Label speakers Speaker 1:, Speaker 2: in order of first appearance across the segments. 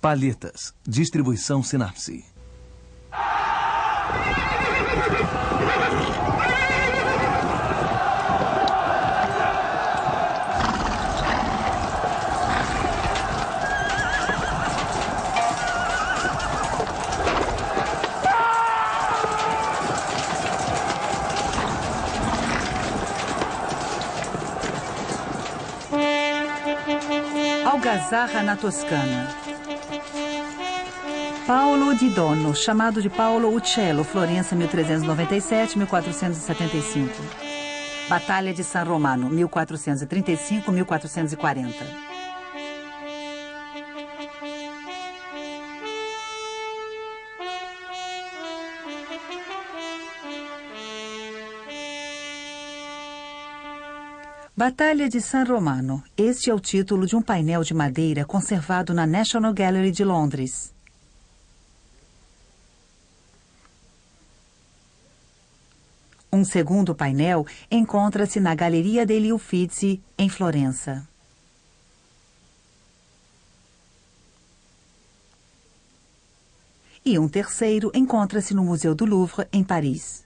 Speaker 1: Palhetas. Distribuição Sinapse.
Speaker 2: Algazarra na Toscana. Paolo di Dono, chamado de Paolo Uccello, Florença, 1397-1475. Batalha de San Romano, 1435-1440. Batalha de San Romano. Este é o título de um painel de madeira conservado na National Gallery de Londres. Um segundo painel encontra-se na Galleria degli Uffizi, em Florença. E um terceiro encontra-se no Museu do Louvre, em Paris.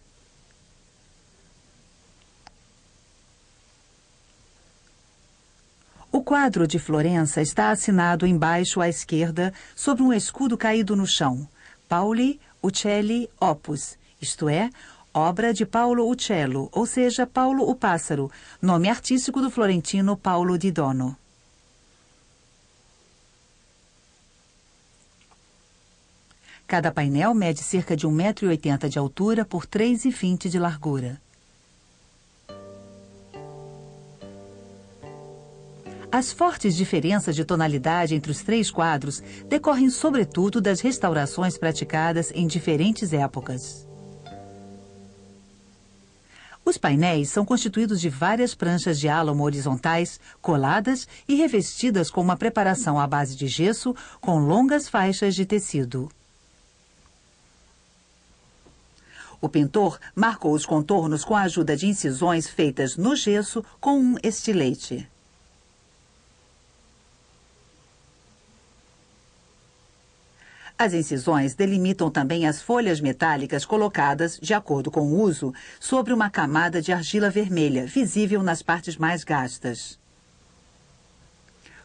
Speaker 2: O quadro de Florença está assinado embaixo à esquerda, sobre um escudo caído no chão. Pauli Uccelli Opus, isto é, obra de Paolo Uccello, ou seja, Paulo o Pássaro, nome artístico do florentino Paolo di Dono. Cada painel mede cerca de 1,80 m de altura por 3,20 de largura. As fortes diferenças de tonalidade entre os três quadros decorrem sobretudo das restaurações praticadas em diferentes épocas. Os painéis são constituídos de várias pranchas de álamo horizontais, coladas e revestidas com uma preparação à base de gesso com longas faixas de tecido. O pintor marcou os contornos com a ajuda de incisões feitas no gesso com um estilete. As incisões delimitam também as folhas metálicas colocadas, de acordo com o uso, sobre uma camada de argila vermelha, visível nas partes mais gastas.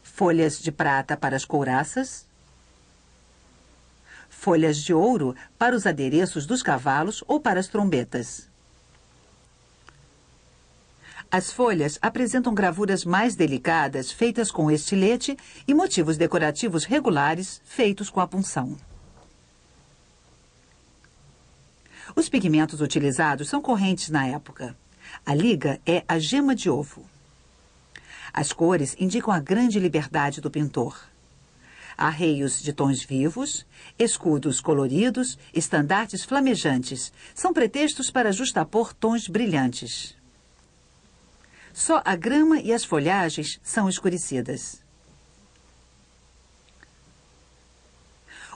Speaker 2: Folhas de prata para as couraças. Folhas de ouro para os adereços dos cavalos ou para as trombetas. As folhas apresentam gravuras mais delicadas, feitas com estilete, e motivos decorativos regulares, feitos com a punção. Os pigmentos utilizados são correntes na época. A liga é a gema de ovo. As cores indicam a grande liberdade do pintor. Arreios de tons vivos, escudos coloridos, estandartes flamejantes são pretextos para justapor tons brilhantes. Só a grama e as folhagens são escurecidas.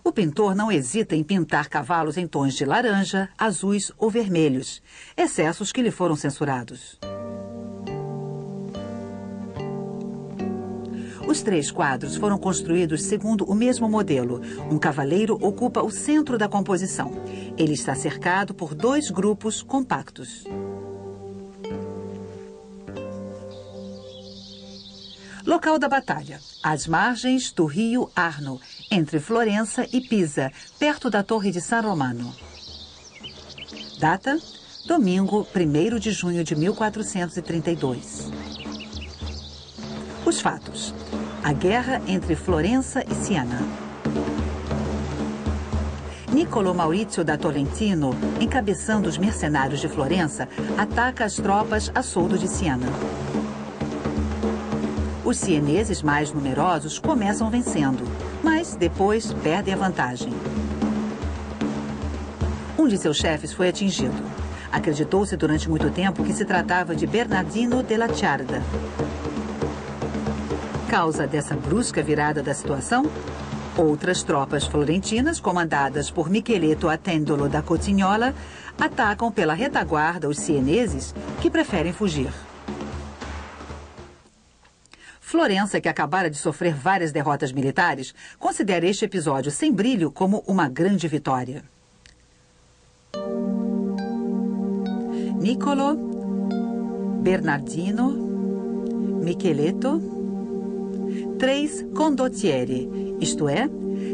Speaker 2: O pintor não hesita em pintar cavalos em tons de laranja, azuis ou vermelhos, excessos que lhe foram censurados. Os três quadros foram construídos segundo o mesmo modelo. Um cavaleiro ocupa o centro da composição. Ele está cercado por dois grupos compactos. Local da batalha: às margens do rio Arno, entre Florença e Pisa, perto da Torre de San Romano. Data: domingo, 1º de junho de 1432. Os fatos: a guerra entre Florença e Siena. Niccolo Maurizio da Tolentino, encabeçando os mercenários de Florença, ataca as tropas a soldo de Siena. Os sieneses mais numerosos começam vencendo, mas depois perdem a vantagem. Um de seus chefes foi atingido. Acreditou-se durante muito tempo que se tratava de Bernardino della Ciarda. Causa dessa brusca virada da situação? Outras tropas florentinas, comandadas por Micheletto Attendolo da Cotignola, atacam pela retaguarda os sieneses, que preferem fugir. Florença, que acabara de sofrer várias derrotas militares, considera este episódio sem brilho como uma grande vitória. Niccolo, Bernardino, Micheletto, 3 condottieri, isto é,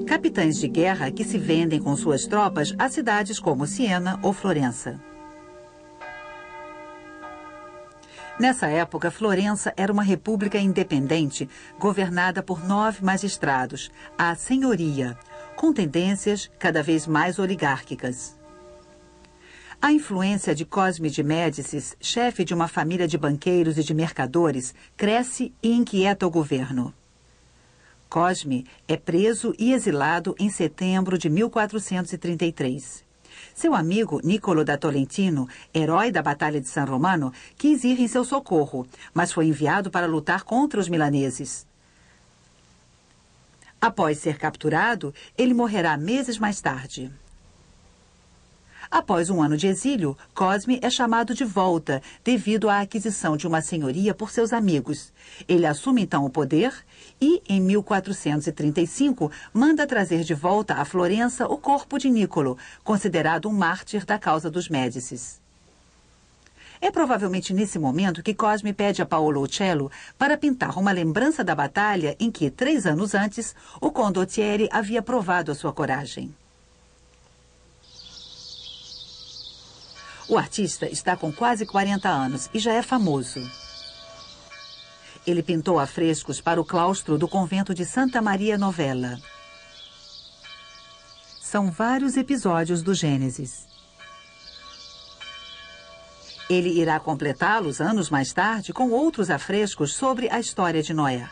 Speaker 2: capitães de guerra que se vendem com suas tropas a cidades como Siena ou Florença. Nessa época, Florença era uma república independente, governada por 9 magistrados, a senhoria, com tendências cada vez mais oligárquicas. A influência de Cosme de Médicis, chefe de uma família de banqueiros e de mercadores, cresce e inquieta o governo. Cosme é preso e exilado em setembro de 1433. Seu amigo Niccolo da Tolentino, herói da Batalha de San Romano, quis ir em seu socorro, mas foi enviado para lutar contra os milaneses. Após ser capturado, ele morrerá meses mais tarde. Após um ano de exílio, Cosme é chamado de volta devido à aquisição de uma senhoria por seus amigos. Ele assume então o poder e, em 1435, manda trazer de volta a Florença o corpo de Niccolo, considerado um mártir da causa dos Médicis. É provavelmente nesse momento que Cosme pede a Paolo Uccello para pintar uma lembrança da batalha em que, 3 anos antes, o condottieri havia provado a sua coragem. O artista está com quase 40 anos e já é famoso. Ele pintou afrescos para o claustro do convento de Santa Maria Novella. São vários episódios do Gênesis. Ele irá completá-los anos mais tarde com outros afrescos sobre a história de Noé.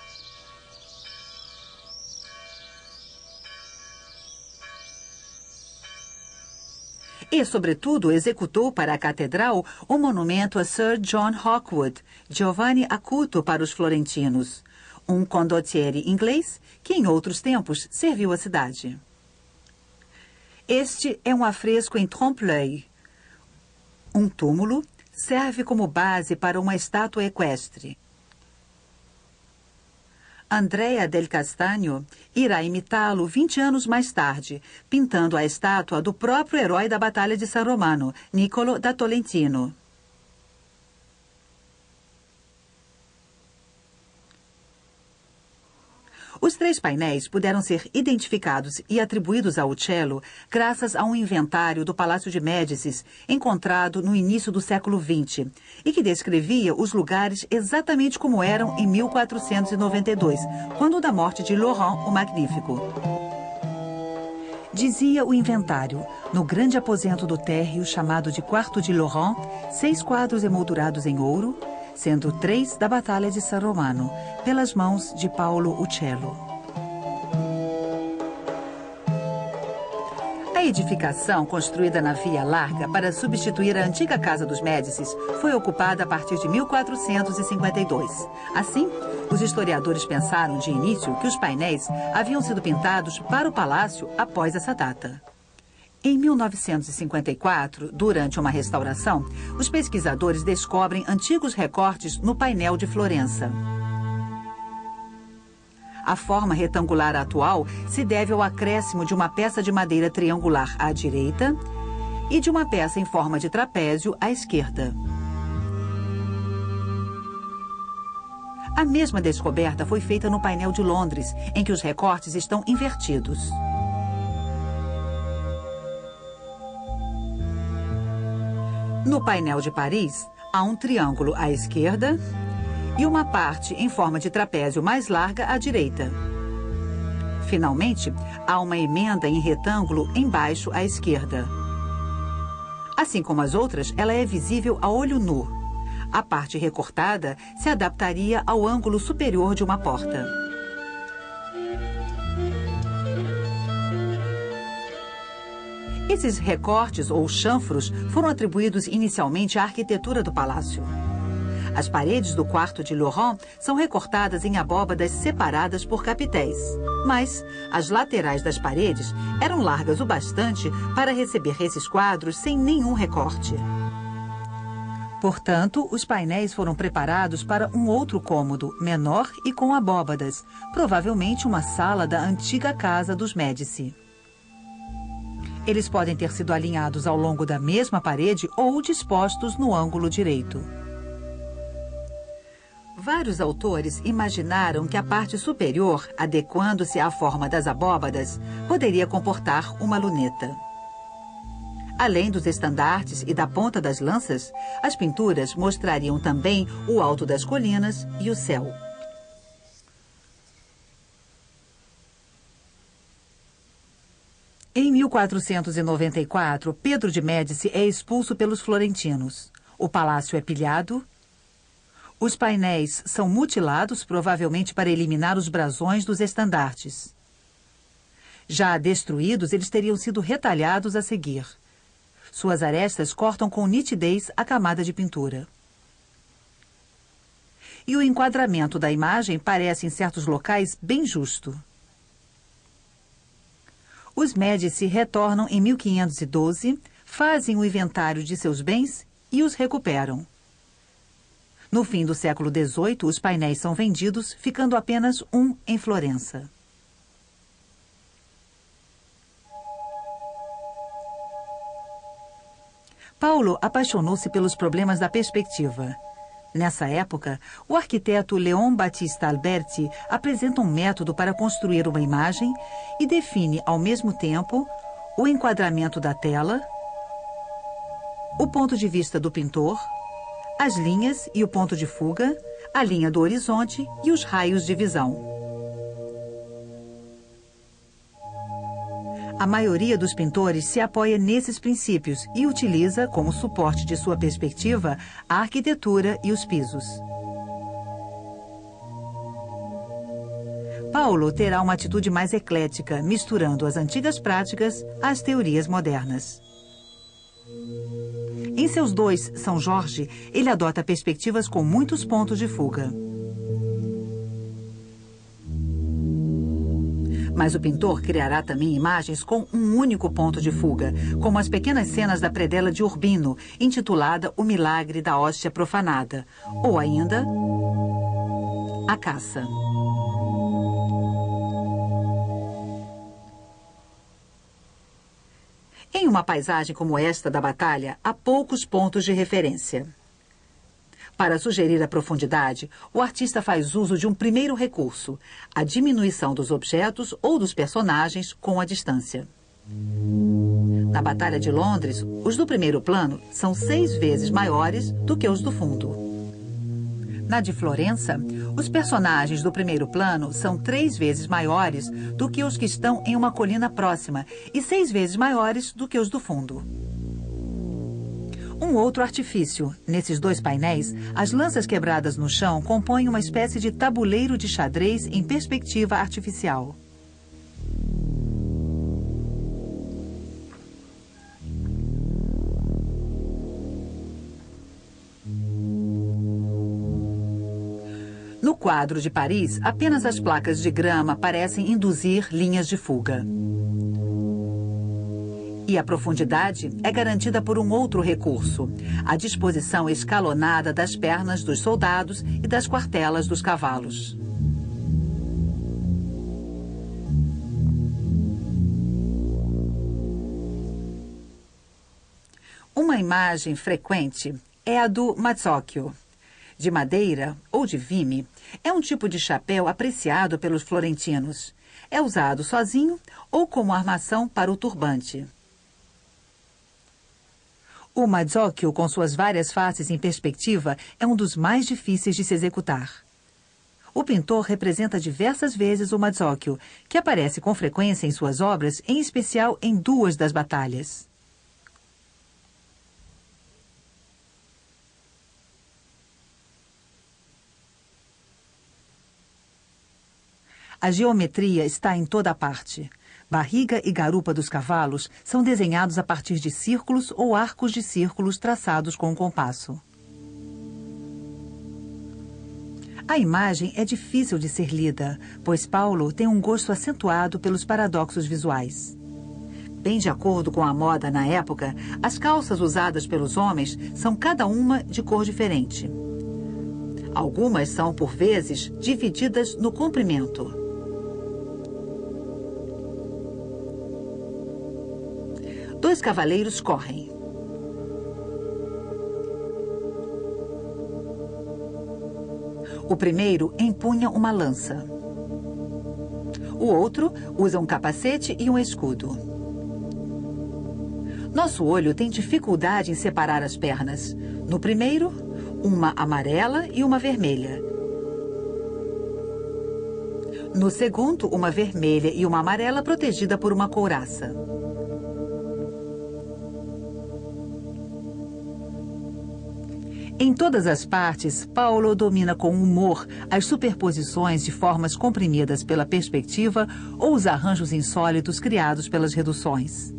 Speaker 2: E, sobretudo, executou para a catedral o monumento a Sir John Hawkwood, Giovanni Acuto para os florentinos, um condottieri inglês que, em outros tempos, serviu a cidade. Este é um afresco em trompe-l'œil. Um túmulo serve como base para uma estátua equestre. Andrea del Castagno irá imitá-lo 20 anos mais tarde, pintando a estátua do próprio herói da Batalha de San Romano, Niccolo da Tolentino. Os 3 painéis puderam ser identificados e atribuídos a Uccello graças a um inventário do Palácio de Médicis encontrado no início do século XX e que descrevia os lugares exatamente como eram em 1492, quando da morte de Laurent o Magnífico. Dizia o inventário, no grande aposento do térreo chamado de Quarto de Laurent, 6 quadros emoldurados em ouro, sendo 3 da Batalha de San Romano, pelas mãos de Paolo Uccello. A edificação, construída na Via Larga para substituir a antiga Casa dos Médicis, foi ocupada a partir de 1452. Assim, os historiadores pensaram de início que os painéis haviam sido pintados para o palácio após essa data. Em 1954, durante uma restauração, os pesquisadores descobrem antigos recortes no painel de Florença. A forma retangular atual se deve ao acréscimo de uma peça de madeira triangular à direita e de uma peça em forma de trapézio à esquerda. A mesma descoberta foi feita no painel de Londres, em que os recortes estão invertidos. No painel de Paris, há um triângulo à esquerda e uma parte em forma de trapézio mais larga à direita. Finalmente, há uma emenda em retângulo embaixo à esquerda. Assim como as outras, ela é visível a olho nu. A parte recortada se adaptaria ao ângulo superior de uma porta. Esses recortes ou chanfros foram atribuídos inicialmente à arquitetura do palácio. As paredes do quarto de Laurent são recortadas em abóbadas separadas por capitéis, mas as laterais das paredes eram largas o bastante para receber esses quadros sem nenhum recorte. Portanto, os painéis foram preparados para um outro cômodo, menor e com abóbadas, provavelmente uma sala da antiga casa dos Médici. Eles podem ter sido alinhados ao longo da mesma parede ou dispostos no ângulo direito. Vários autores imaginaram que a parte superior, adequando-se à forma das abóbadas, poderia comportar uma luneta. Além dos estandartes e da ponta das lanças, as pinturas mostrariam também o alto das colinas e o céu. Em 1494, Pedro de Médici é expulso pelos florentinos. O palácio é pilhado. Os painéis são mutilados, provavelmente para eliminar os brasões dos estandartes. Já destruídos, eles teriam sido retalhados a seguir. Suas arestas cortam com nitidez a camada de pintura. E o enquadramento da imagem parece, em certos locais, bem justo. Os Médici retornam em 1512, fazem o inventário de seus bens e os recuperam. No fim do século XVIII, os painéis são vendidos, ficando apenas um em Florença. Paulo apaixonou-se pelos problemas da perspectiva. Nessa época, o arquiteto Leon Battista Alberti apresenta um método para construir uma imagem e define, ao mesmo tempo, o enquadramento da tela, o ponto de vista do pintor, as linhas e o ponto de fuga, a linha do horizonte e os raios de visão. A maioria dos pintores se apoia nesses princípios e utiliza, como suporte de sua perspectiva, a arquitetura e os pisos. Paulo terá uma atitude mais eclética, misturando as antigas práticas às teorias modernas. Em seus dois São Jorge, ele adota perspectivas com muitos pontos de fuga. Mas o pintor criará também imagens com um único ponto de fuga, como as pequenas cenas da predela de Urbino, intitulada O Milagre da Hóstia Profanada, ou ainda A Caça. Em uma paisagem como esta da batalha, há poucos pontos de referência. Para sugerir a profundidade, o artista faz uso de um primeiro recurso, a diminuição dos objetos ou dos personagens com a distância. Na Batalha de Londres, os do primeiro plano são 6 vezes maiores do que os do fundo. Na de Florença, os personagens do primeiro plano são 3 vezes maiores do que os que estão em uma colina próxima e 6 vezes maiores do que os do fundo. Um outro artifício. Nesses 2 painéis, as lanças quebradas no chão compõem uma espécie de tabuleiro de xadrez em perspectiva artificial. No quadro de Paris, apenas as placas de grama parecem induzir linhas de fuga. E a profundidade é garantida por um outro recurso, a disposição escalonada das pernas dos soldados e das quartelas dos cavalos. Uma imagem frequente é a do mazzocchio. De madeira ou de vime, é um tipo de chapéu apreciado pelos florentinos. É usado sozinho ou como armação para o turbante. O mazzocchio, com suas várias faces em perspectiva, é um dos mais difíceis de se executar. O pintor representa diversas vezes o mazzocchio, que aparece com frequência em suas obras, em especial em 2 das batalhas. A geometria está em toda parte. Barriga e garupa dos cavalos são desenhados a partir de círculos ou arcos de círculos traçados com um compasso. A imagem é difícil de ser lida, pois Paulo tem um gosto acentuado pelos paradoxos visuais. Bem de acordo com a moda na época, as calças usadas pelos homens são cada uma de cor diferente. Algumas são, por vezes, divididas no comprimento. Dois cavaleiros correm. O primeiro empunha uma lança. O outro usa um capacete e um escudo. Nosso olho tem dificuldade em separar as pernas. No primeiro, uma amarela e uma vermelha. No segundo, uma vermelha e uma amarela protegida por uma couraça. Em todas as partes, Paulo domina com humor as superposições de formas comprimidas pela perspectiva ou os arranjos insólitos criados pelas reduções.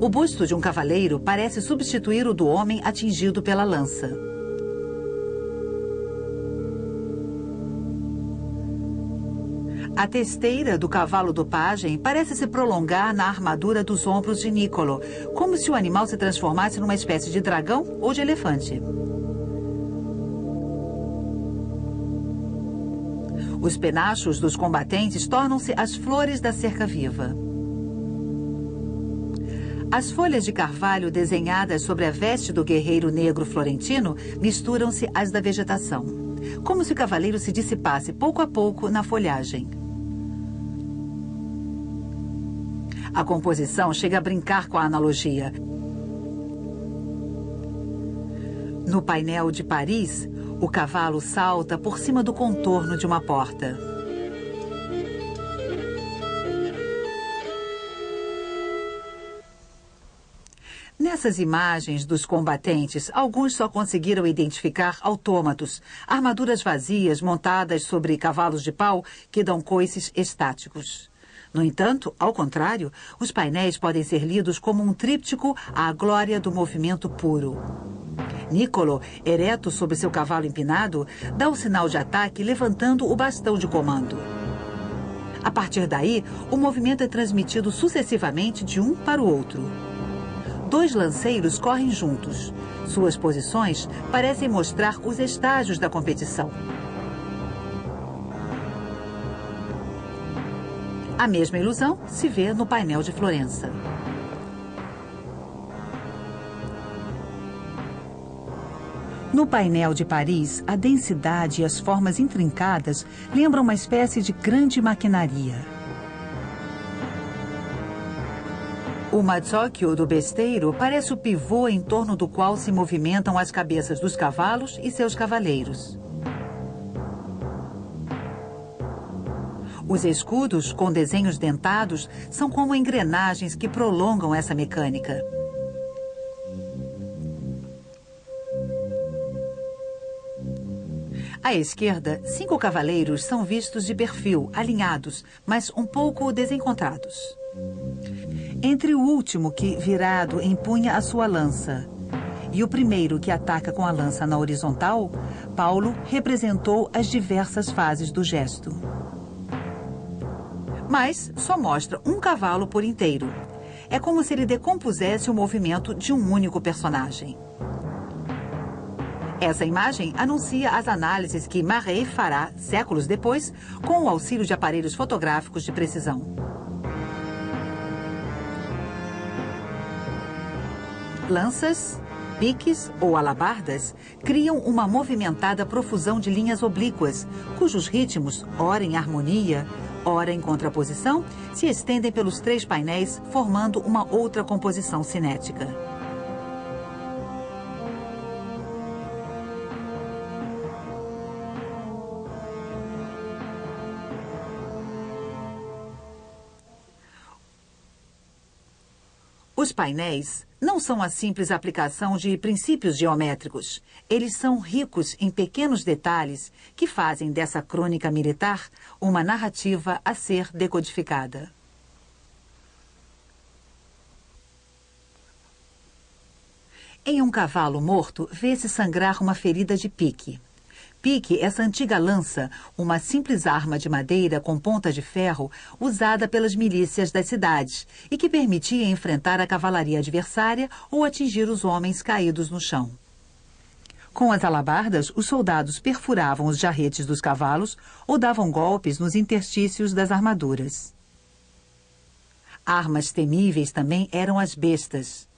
Speaker 2: O busto de um cavaleiro parece substituir o do homem atingido pela lança. A testeira do cavalo do pajem parece se prolongar na armadura dos ombros de Niccolo, como se o animal se transformasse numa espécie de dragão ou de elefante. Os penachos dos combatentes tornam-se as flores da cerca viva. As folhas de carvalho desenhadas sobre a veste do guerreiro negro florentino misturam-se às da vegetação, como se o cavaleiro se dissipasse pouco a pouco na folhagem. A composição chega a brincar com a analogia. No painel de Paris, o cavalo salta por cima do contorno de uma porta. Nessas imagens dos combatentes, alguns só conseguiram identificar autômatos, armaduras vazias montadas sobre cavalos de pau que dão coices estáticos. No entanto, ao contrário, os painéis podem ser lidos como um tríptico à glória do movimento puro. Niccolo, ereto sobre seu cavalo empinado, dá o sinal de ataque levantando o bastão de comando. A partir daí, o movimento é transmitido sucessivamente de um para o outro. Dois lanceiros correm juntos. Suas posições parecem mostrar os estágios da competição. A mesma ilusão se vê no painel de Florença. No painel de Paris, a densidade e as formas intrincadas lembram uma espécie de grande maquinaria. O mazzocchio do besteiro parece o pivô em torno do qual se movimentam as cabeças dos cavalos e seus cavaleiros. Os escudos, com desenhos dentados, são como engrenagens que prolongam essa mecânica. À esquerda, 5 cavaleiros são vistos de perfil, alinhados, mas um pouco desencontrados. Entre o último, que, virado, empunha a sua lança, e o primeiro, que ataca com a lança na horizontal, Paulo representou as diversas fases do gesto. Mas só mostra um cavalo por inteiro. É como se ele decompusesse o movimento de um único personagem. Essa imagem anuncia as análises que Marey fará, séculos depois, com o auxílio de aparelhos fotográficos de precisão. Lanças, piques ou alabardas criam uma movimentada profusão de linhas oblíquas, cujos ritmos, ora em harmonia, ora em contraposição, se estendem pelos 3 painéis, formando uma outra composição cinética. Os painéis não são a simples aplicação de princípios geométricos. Eles são ricos em pequenos detalhes que fazem dessa crônica militar uma narrativa a ser decodificada. Em um cavalo morto, vê-se sangrar uma ferida de pique. Pique, essa antiga lança, uma simples arma de madeira com ponta de ferro usada pelas milícias das cidades e que permitia enfrentar a cavalaria adversária ou atingir os homens caídos no chão. Com as alabardas, os soldados perfuravam os jarretes dos cavalos ou davam golpes nos interstícios das armaduras. Armas temíveis também eram as bestas.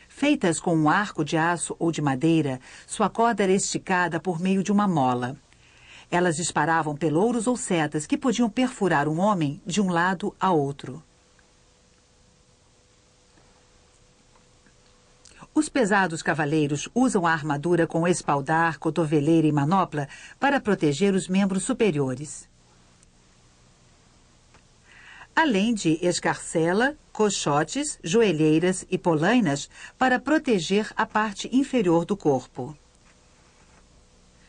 Speaker 2: Feitas com um arco de aço ou de madeira, sua corda era esticada por meio de uma mola. Elas disparavam pelouros ou setas que podiam perfurar um homem de um lado a outro. Os pesados cavaleiros usam a armadura com espaldar, cotoveleira e manopla para proteger os membros superiores, além de escarcela, coxotes, joelheiras e polainas para proteger a parte inferior do corpo.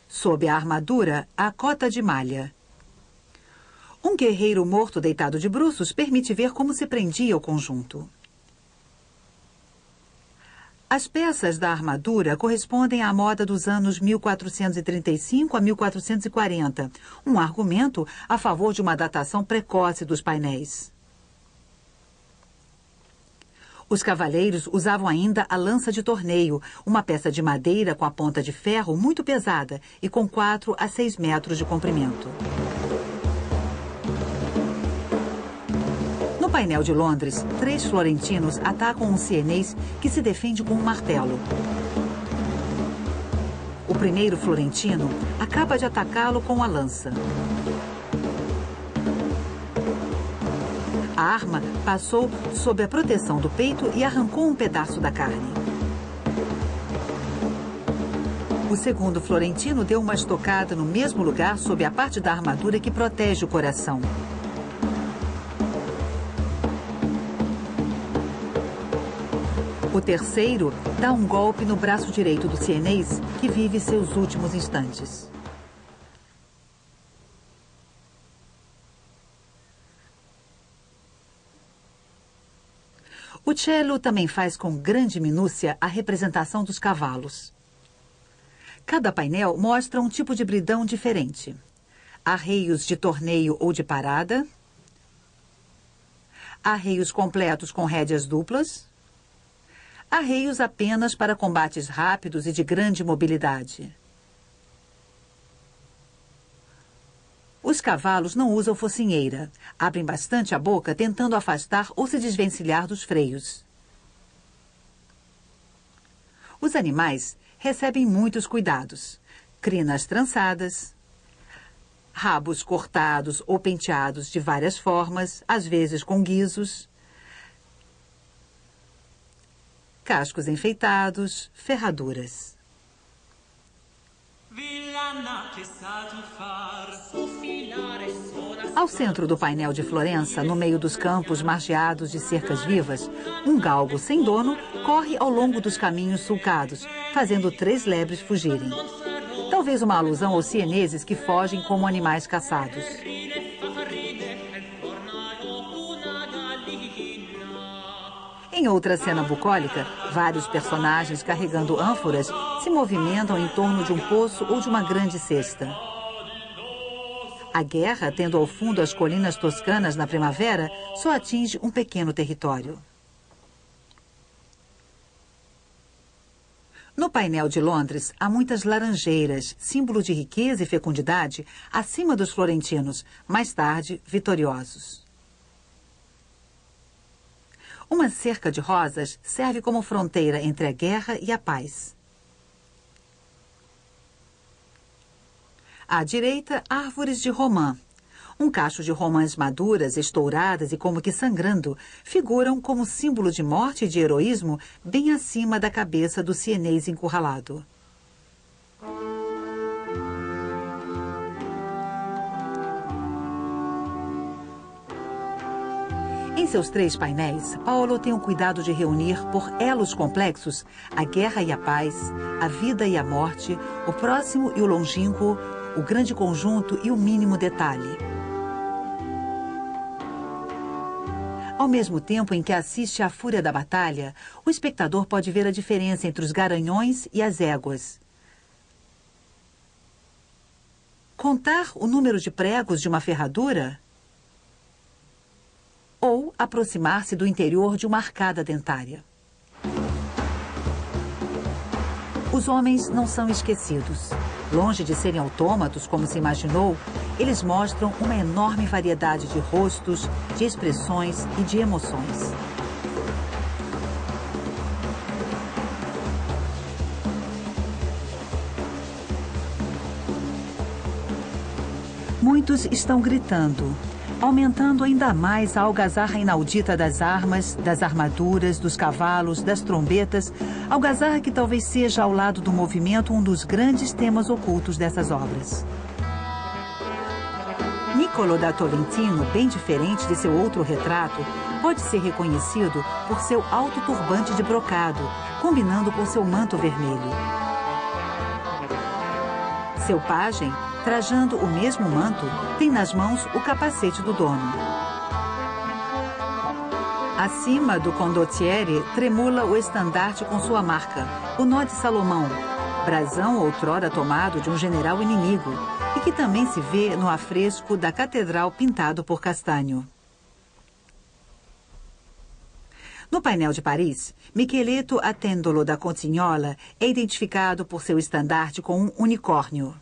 Speaker 2: Sob a armadura, a cota de malha. Um guerreiro morto deitado de bruços permite ver como se prendia o conjunto. As peças da armadura correspondem à moda dos anos 1435 a 1440, um argumento a favor de uma datação precoce dos painéis. Os cavaleiros usavam ainda a lança de torneio, uma peça de madeira com a ponta de ferro muito pesada e com 4 a 6 metros de comprimento. No painel de Londres, 3 florentinos atacam um sienês que se defende com um martelo. O primeiro florentino acaba de atacá-lo com a lança. A arma passou sob a proteção do peito e arrancou um pedaço da carne. O segundo florentino deu uma estocada no mesmo lugar sob a parte da armadura que protege o coração. O terceiro dá um golpe no braço direito do sienês, que vive seus últimos instantes. O cello também faz com grande minúcia a representação dos cavalos. Cada painel mostra um tipo de bridão diferente. Arreios de torneio ou de parada, arreios completos com rédeas duplas, arreios apenas para combates rápidos e de grande mobilidade. Os cavalos não usam focinheira. Abrem bastante a boca tentando afastar ou se desvencilhar dos freios. Os animais recebem muitos cuidados. Crinas trançadas, rabos cortados ou penteados de várias formas, às vezes com guizos, cascos enfeitados, ferraduras. Ao centro do painel de Florença, no meio dos campos margeados de cercas vivas, um galgo sem dono corre ao longo dos caminhos sulcados, fazendo 3 lebres fugirem. Talvez uma alusão aos sieneses que fogem como animais caçados. Em outra cena bucólica, vários personagens carregando ânforas se movimentam em torno de um poço ou de uma grande cesta. A guerra, tendo ao fundo as colinas toscanas na primavera, só atinge um pequeno território. No painel de Londres, há muitas laranjeiras, símbolo de riqueza e fecundidade, acima dos florentinos, mais tarde vitoriosos. Uma cerca de rosas serve como fronteira entre a guerra e a paz. À direita, árvores de romã. Um cacho de romãs maduras, estouradas e como que sangrando, figuram como símbolo de morte e de heroísmo bem acima da cabeça do sienês encurralado. Em seus 3 painéis, Paolo tem o cuidado de reunir, por elos complexos, a guerra e a paz, a vida e a morte, o próximo e o longínquo, o grande conjunto e o mínimo detalhe. Ao mesmo tempo em que assiste à fúria da batalha, o espectador pode ver a diferença entre os garanhões e as éguas. Contar o número de pregos de uma ferradura? Ou aproximar-se do interior de uma arcada dentária. Os homens não são esquecidos. Longe de serem autômatos, como se imaginou, eles mostram uma enorme variedade de rostos, de expressões e de emoções. Muitos estão gritando, aumentando ainda mais a algazarra inaudita das armas, das armaduras, dos cavalos, das trombetas, algazarra que talvez seja, ao lado do movimento, um dos grandes temas ocultos dessas obras. Niccolo da Tolentino, bem diferente de seu outro retrato, pode ser reconhecido por seu alto turbante de brocado, combinando com seu manto vermelho. Seu pajem, trajando o mesmo manto, tem nas mãos o capacete do dono. Acima do condottiere tremula o estandarte com sua marca, o nó de Salomão, brasão outrora tomado de um general inimigo, e que também se vê no afresco da catedral pintado por Castanho. No painel de Paris, Micheletto Attendolo da Consignola é identificado por seu estandarte com um unicórnio.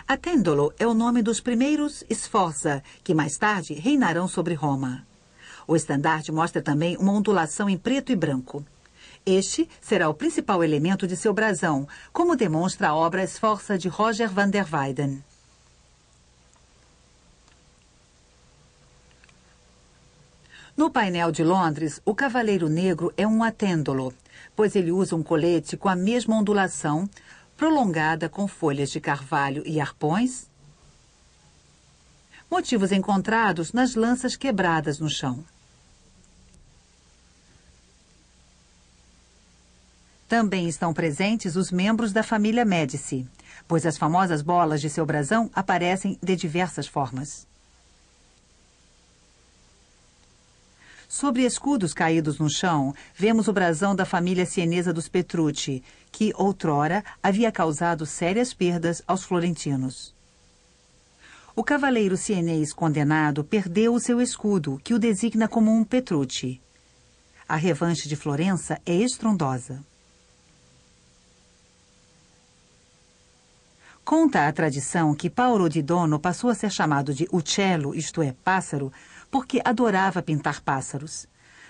Speaker 2: Attendolo é o nome dos primeiros Sforza, que mais tarde reinarão sobre Roma. O estandarte mostra também uma ondulação em preto e branco. Este será o principal elemento de seu brasão, como demonstra a obra Sforza de Roger van der Weyden. No painel de Londres, o cavaleiro negro é um attendolo, pois ele usa um colete com a mesma ondulação, prolongada com folhas de carvalho e arpões, motivos encontrados nas lanças quebradas no chão. Também estão presentes os membros da família Médici, pois as famosas bolas de seu brasão aparecem de diversas formas. Sobre escudos caídos no chão, vemos o brasão da família sienesa dos Petrucci, que, outrora, havia causado sérias perdas aos florentinos. O cavaleiro sienês condenado perdeu o seu escudo, que o designa como um Petrucci. A revanche de Florença é estrondosa. Conta a tradição que Paolo di Dono passou a ser chamado de uccello, isto é, pássaro, porque adorava pintar pássaros.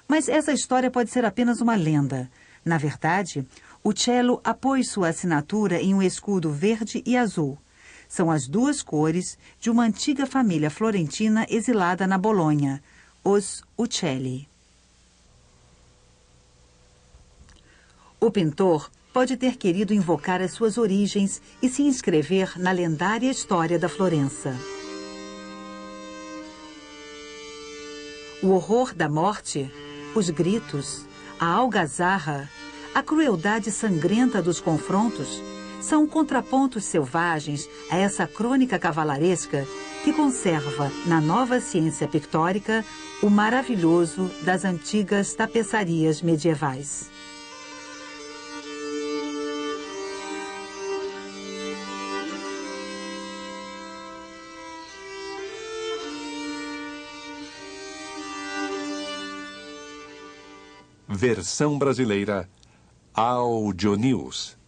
Speaker 2: Mas essa história pode ser apenas uma lenda. Na verdade, Uccello apôs sua assinatura em um escudo verde e azul. São as duas cores de uma antiga família florentina exilada na Bolonha, os Uccelli. O pintor pode ter querido invocar as suas origens e se inscrever na lendária história da Florença. O horror da morte, os gritos, a algazarra, a crueldade sangrenta dos confrontos são contrapontos selvagens a essa crônica cavalaresca que conserva na nova ciência pictórica o maravilhoso das antigas tapeçarias medievais.
Speaker 3: Versão brasileira, Audionews.